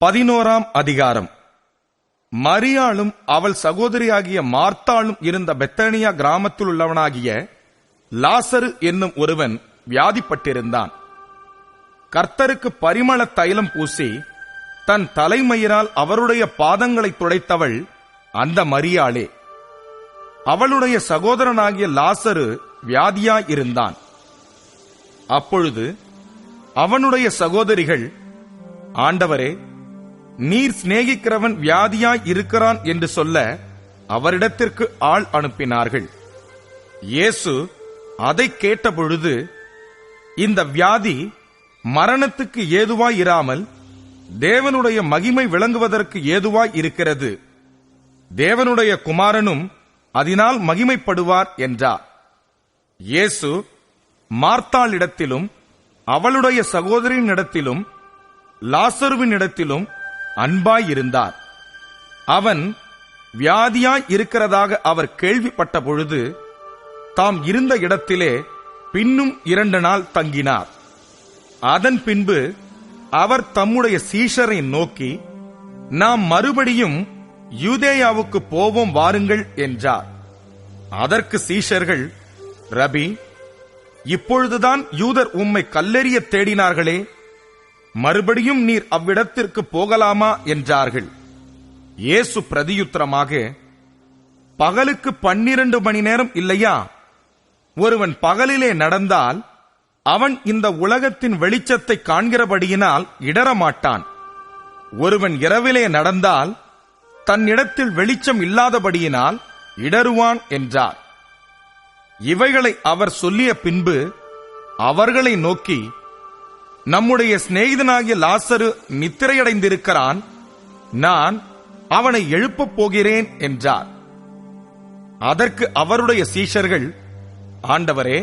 11ஆம் அதிகாரம். மரியாளும் அவள் சகோதரியாகிய மார்த்தாளும் இருந்த பெத்தானியா கிராமத்தில் உள்ளவனாகிய லாசரு என்னும் ஒருவன் வியாதிப்பட்டிருந்தான். கர்த்தருக்கு பரிமள தைலம் பூசி தன் தலைமயிரால் அவருடைய பாதங்களை துடைத்தவள் அந்த மரியாளே. அவளுடைய சகோதரனாகிய லாசரு வியாதியாயிருந்தான். அப்பொழுது அவனுடைய சகோதரிகள், ஆண்டவரே, நீர் சிநேகிக்கிறவன் வியாதியாய் இருக்கிறான் என்று சொல்ல அவரிடத்திற்கு ஆள் அனுப்பினார்கள். இயேசு அதை கேட்டபொழுது, இந்த வியாதி மரணத்துக்கு ஏதுவாய் இராமல் தேவனுடைய மகிமை விளங்குவதற்கு ஏதுவாய் இருக்கிறது. தேவனுடைய குமாரனும் அதனால் மகிமைப்படுவார் என்றார். இயேசு மார்த்தாளிடத்திலும் அவளுடைய சகோதரியினிடத்திலும் லாசருவினிடத்திலும் அன்பாயிருந்தார். அவன் வியாதியாய் இருக்கிறதாக அவர் கேள்விப்பட்ட பொழுது தாம் இருந்த இடத்திலே பின்னும் 2 நாள் தங்கினார். அதன் பின்பு அவர் தம்முடைய சீஷரை நோக்கி, நாம் மறுபடியும் யூதேயாவுக்கு போவோம் வாருங்கள் என்றார். அதற்கு சீஷர்கள், ரபி, இப்பொழுதுதான் யூதர் உம்மை கல்லெறிய தேடினார்களே, மறுபடியும் நீர் அவ்விடத்திற்கு போகலாமா என்றார்கள். இயேசு பிரதியுத்தரமாக, பகலுக்கு 12 மணி நேரம் இல்லையா? ஒருவன் பகலிலே நடந்தால் அவன் இந்த உலகத்தின் வெளிச்சத்தை காண்கிறபடியினால் இடரமாட்டான். ஒருவன் இரவிலே நடந்தால் தன்னிடத்தில் வெளிச்சம் இல்லாதபடியினால் இடருவான் என்றார். இவைகளை அவர் சொல்லிய பின்பு அவர்களை நோக்கி, நம்முடைய சிநேகிதனாகிய லாசரு நித்திரையடைந்திருக்கிறான், நான் அவனை எழுப்பப் போகிறேன் என்றார். அதற்கு அவருடைய சீஷர்கள், ஆண்டவரே,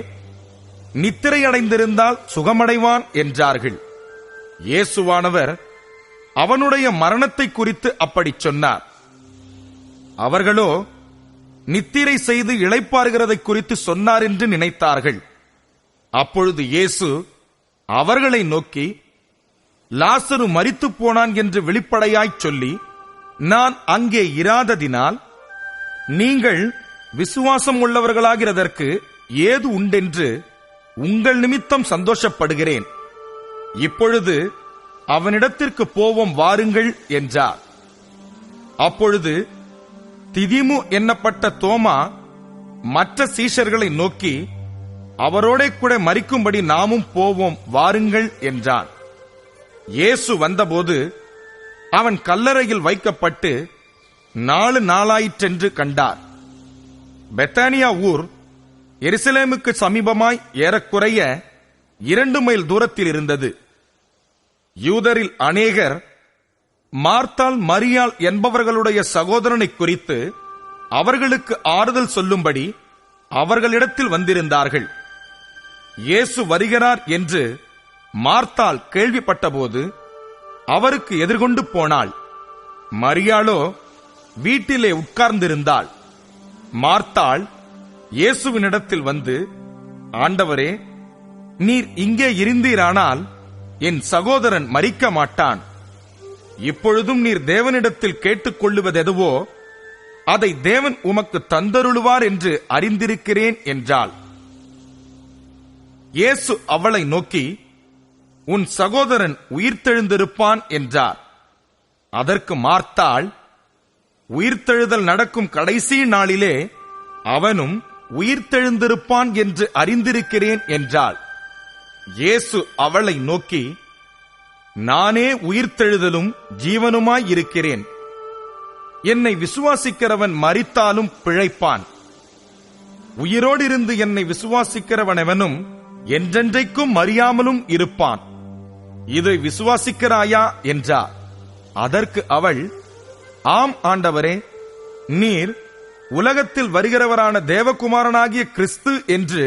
நித்திரையடைந்திருந்தால் சுகமடைவான் என்றார்கள். இயேசுவானவர் அவனுடைய மரணத்தை குறித்து அப்படி சொன்னார். அவர்களோ நித்திரை செய்து இளைப்பாறுகிறதை குறித்து சொன்னார் என்று நினைத்தார்கள். அப்பொழுது இயேசு அவர்களை நோக்கி, லாசரு மரித்து போனான் என்று வெளிப்படையாய் சொல்லி நான் அங்கே இராததினால் நீங்கள் விசுவாசம் உள்ளவர்களாகிறதற்கு ஏது உண்டென்று உங்கள் நிமித்தம் சந்தோஷப்படுகிறேன். இப்பொழுது அவனிடத்திற்கு போவோம் வாருங்கள் என்றார். அப்பொழுது திதிமு என்னப்பட்ட தோமா மற்ற சீஷர்களை நோக்கி, அவரோட கூட மரிக்கும்படி நாமும் போவோம் வாருங்கள் என்றான். இயேசு வந்தபோது அவன் கல்லறையில் வைக்கப்பட்டு 4 நாளாயிற்றென்று கண்டார். பெத்தானியா ஊர் எருசலேமுக்கு சமீபமாய் ஏறக்குறைய 2 மைல் தூரத்தில் இருந்தது. யூதரில் அநேகர் மார்த்தாள் மரியாள் என்பவர்களுடைய சகோதரனை குறித்து அவர்களுக்கு ஆறுதல் சொல்லும்படி அவர்களிடத்தில் வந்திருந்தார்கள். இயேசு வருகிறார் என்று மார்த்தாள் கேள்விப்பட்டபோது அவருக்கு எதிர்கொண்டு போனாள். மரியாளோ வீட்டிலே உட்கார்ந்திருந்தாள். மார்த்தாள் இயேசுவினிடத்தில் வந்து, ஆண்டவரே, நீர் இங்கே இருந்தீரானால் என் சகோதரன் மரிக்க மாட்டான். இப்பொழுதும் நீர் தேவனிடத்தில் கேட்டுக்கொள்ளுவதெதுவோ அதை தேவன் உமக்கு தந்தருளுவார் என்று அறிந்திருக்கிறேன் என்றாள். இயேசு அவளை நோக்கி, உன் சகோதரன் உயிர்த்தெழுந்திருப்பான் என்றார். அதற்கு மார்த்தாள், உயிர்த்தெழுதல் நடக்கும் கடைசி நாளிலே அவனும் உயிர்த்தெழுந்திருப்பான் என்று அறிந்திருக்கிறேன் என்றாள். இயேசு அவளை நோக்கி, நானே உயிர்த்தெழுதலும் ஜீவனுமாயிருக்கிறேன். என்னை விசுவாசிக்கிறவன் மரித்தாலும் பிழைப்பான். உயிரோடிருந்து என்னை விசுவாசிக்கிறவனவனும் என்றென்றைக்கும் மறியாமலும் இருப்பான். இதை விசுவாசிக்கிறாயா என்றார். அதற்கு அவள், ஆம் ஆண்டவரே, நீர் உலகத்தில் வருகிறவரான தேவகுமாரனாகிய கிறிஸ்து என்று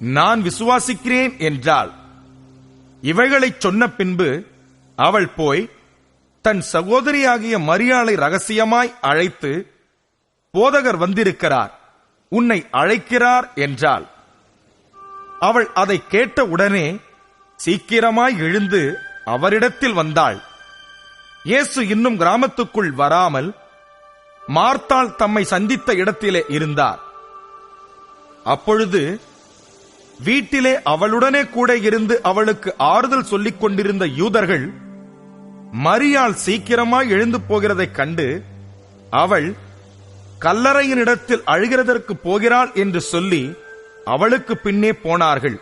நான் விசுவாசிக்கிறேன் என்றாள். இவைகளைச் சொன்ன பின்பு அவள் போய் தன் சகோதரியாகிய மரியாளை ரகசியமாய் அழைத்து, போதகர் வந்திருக்கிறார், உன்னை அழைக்கிறார் என்றாள். அவள் அதை கேட்ட உடனே சீக்கிரமாய் எழுந்து அவரிடத்தில் வந்தாள். இயேசு இன்னும் கிராமத்துக்குள் வராமல் மார்த்தாள் தம்மை சந்தித்த இடத்திலே இருந்தார். அப்பொழுது வீட்டிலே அவளுடனே கூட இருந்து அவளுக்கு ஆறுதல் சொல்லிக் கொண்டிருந்த யூதர்கள் மரியாள் சீக்கிரமாய் எழுந்து போகிறதைக் கண்டு அவள் கல்லறையினிடத்தில் அழுகிறதற்கு போகிறாள் என்று சொல்லி அவளுக்கு பின்னே போனார்கள்.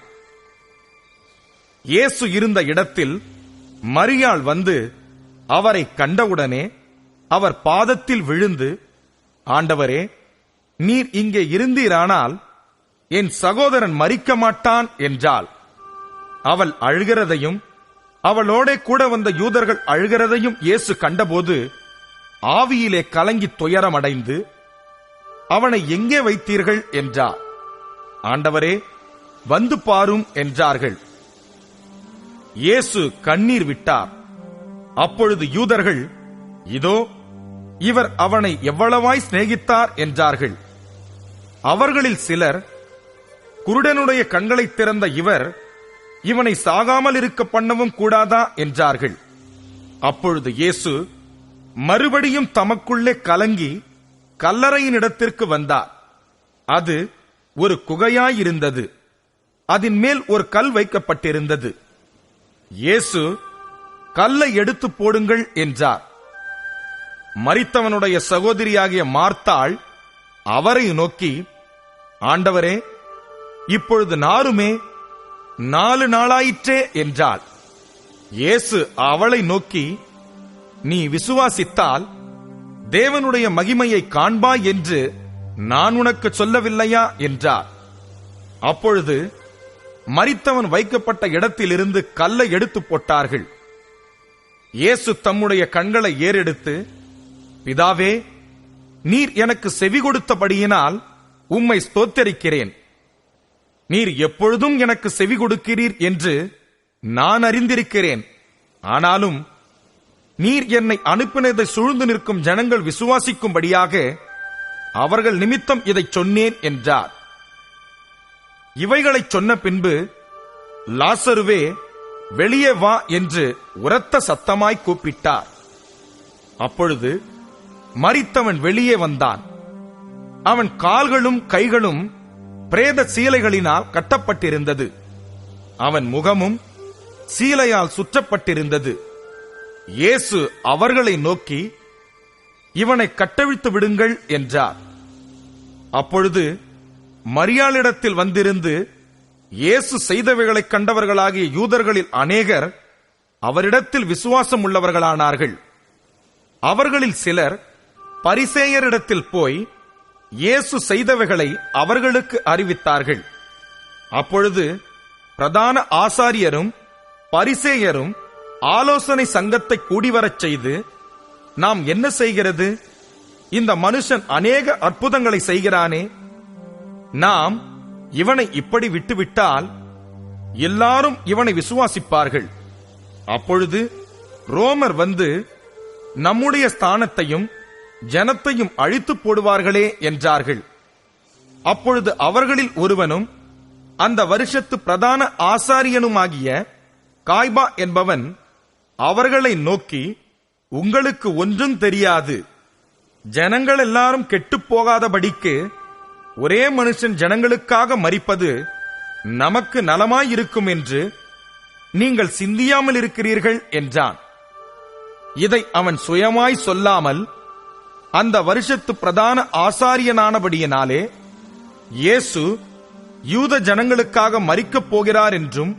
இயேசு இருந்த இடத்தில் மரியாள் வந்து அவரை கண்டவுடனே அவர் பாதத்தில் விழுந்து, ஆண்டவரே, நீர் இங்கே இருந்தீரானால் என் சகோதரன் மரிக்க மாட்டான் என்றாள். அவள் அழுகிறதையும் அவளோட கூட வந்த யூதர்கள் அழுகிறதையும் இயேசு கண்டபோது ஆவியிலே கலங்கி துயரமடைந்து, அவனை எங்கே வைத்தீர்கள் என்றார். ஆண்டவரே, வந்து பாரும் என்றார்கள். இயேசு கண்ணீர் விட்டார். அப்பொழுது யூதர்கள், இதோ இவர் அவனை எவ்வளவாய் சிநேகித்தார் என்றார்கள். அவர்களில் சிலர், குருடனுடைய கண்களை திறந்த இவர் இவனை சாகாமல் இருக்க பண்ணவும் கூடாதா என்றார்கள். அப்பொழுது இயேசு மறுபடியும் தமக்குள்ளே கலங்கி கல்லறையின் இடத்திற்கு வந்தார். அது ஒரு குகையாயிருந்தது. அதன் மேல் ஒரு கல் வைக்கப்பட்டிருந்தது. இயேசு, கல்லை எடுத்து போடுங்கள் என்றார். மரித்தவனுடைய சகோதரியாகிய மார்த்தாள் அவரை நோக்கி, ஆண்டவரே, இப்பொழுது நாருமே 4 நாளாயிற்றே என்றாள். இயேசு அவளை நோக்கி, நீ விசுவாசித்தால் தேவனுடைய மகிமையை காண்பாய் என்று நான் உனக்கு சொல்லவில்லையா என்றார். அப்பொழுது மரித்தவன் வைக்கப்பட்ட இடத்திலிருந்து கல்லை எடுத்து போட்டார்கள். இயேசு தம்முடைய கண்களை ஏறெடுத்து, பிதாவே, நீர் எனக்கு செவி கொடுத்தபடியினால் உம்மை ஸ்தோத்தரிக்கிறேன். நீர் எப்பொழுதும் எனக்கு செவி கொடுக்கிறீர் என்று நான் அறிந்திருக்கிறேன். ஆனாலும் நீர் என்னை அனுப்பினதை சூழ்ந்து நிற்கும் ஜனங்கள் விசுவாசிக்கும்படியாக அவர்கள் நிமித்தம் இதைச் சொன்னேன் என்றார். இவைகளைச் சொன்ன பின்பு, லாசருவே, வெளியே வா என்று உரத்த சத்தமாய் கூப்பிட்டார். அப்பொழுது மரித்தவன் வெளியே வந்தான். அவன் கால்களும் கைகளும் பிரேத சீலைகளினால் கட்டப்பட்டிருந்தது. அவன் முகமும் சீலையால் சுற்றப்பட்டிருந்தது. இயேசு அவர்களை நோக்கி, இவனை கட்டவிழ்த்து விடுங்கள் என்றார். அப்பொழுது மரியாளிடத்தில் வந்திருந்து இயேசு செய்தவைகளைக் கண்டவர்களாகிய யூதர்களில் அநேகர் அவரிடத்தில் விசுவாசம் உள்ளவர்களானார்கள். அவர்களில் சிலர் பரிசேயரிடத்தில் போய் இயேசு செய்தவைகளை அவர்களுக்கு அறிவித்தார்கள். அப்பொழுது பிரதான ஆசாரியரும் பரிசேயரும் ஆலோசனை சங்கத்தை கூடிவரச் செய்து, நாம் என்ன செய்கிறது? இந்த மனுஷன் அநேக அற்புதங்களை செய்கிறானே, நாம் இவனை இப்படி விட்டுவிட்டால் எல்லாரும் இவனை விசுவாசிப்பார்கள். அப்பொழுது ரோமர் வந்து நம்முடைய ஸ்தானத்தையும் ஜனத்தையும் அழித்து போடுவார்களே என்றார்கள். அப்பொழுது அவர்களில் ஒருவனும் அந்த வருஷத்து பிரதான ஆசாரியனுமாகிய காய்பா என்பவன் அவர்களை நோக்கி, உங்களுக்கு ஒன்றும் தெரியாது. ஜனங்கள் எல்லாரும் கெட்டுப் போகாதபடிக்கு ஒரே மனுஷன் ஜனங்களுக்காக மரிப்பது நமக்கு நலமாயிருக்கும் என்று நீங்கள் சிந்தியாமல் இருக்கிறீர்கள் என்றான். இதை அவன் சுயமாய் சொல்லாமல் அந்த வருஷத்து பிரதான ஆசாரியனானபடியினாலே இயேசு யூத ஜனங்களுக்காக மரிக்கப் போகிறார் என்றும்,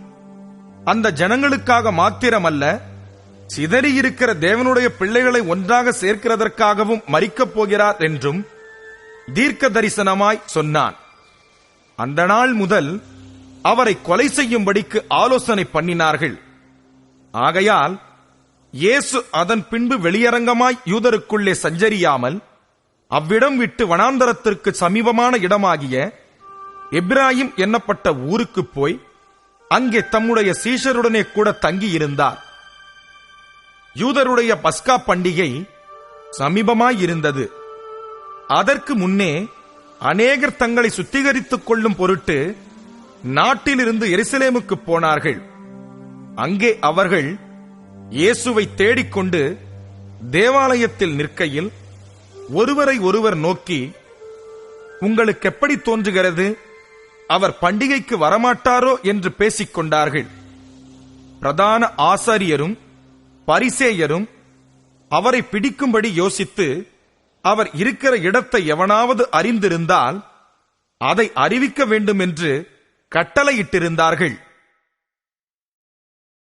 அந்த ஜனங்களுக்காக மாத்திரமல்ல, சிதறியிருக்கிற தேவனுடைய பிள்ளைகளை ஒன்றாக சேர்க்கிறதற்காகவும் மரிக்கப் போகிறார் என்றும் தீர்க்க தரிசனமாய் சொன்னான். அந்த நாள் முதல் அவரை கொலை செய்யும்படிக்கு ஆலோசனை பண்ணினார்கள். ஆகையால் இயேசு அதன் பின்பு வெளியரங்கமாய் யூதருக்குள்ளே சஞ்சரியாமல் அவ்விடம் விட்டு வனாந்தரத்திற்கு சமீபமான இடமாகிய எப்ராயிம் என்னப்பட்ட ஊருக்கு போய் அங்கே தம்முடைய சீஷருடனே கூட தங்கியிருந்தார். யூதருடைய பஸ்கா பண்டிகை சமீபமாயிருந்தது. அதற்கு முன்னே அநேகர் தங்களை சுத்திகரித்துக் கொள்ளும் பொருட்டு நாட்டிலிருந்து எருசலேமுக்கு போனார்கள். அங்கே அவர்கள் இயேசுவை தேடிக்கொண்டு தேவாலயத்தில் நிற்கையில் ஒருவரை ஒருவர் நோக்கி, உங்களுக்கு எப்படி தோன்றுகிறது, அவர் பண்டிகைக்கு வரமாட்டாரோ என்று பேசிக் கொண்டார்கள். பிரதான ஆசாரியரும் பரிசேயரும் அவரை பிடிக்கும்படி யோசித்து, அவர் இருக்கிற இடத்தை எவனாவது அறிந்திருந்தால் அதை அறிவிக்க வேண்டும் என்று கட்டளையிட்டிருந்தார்கள்.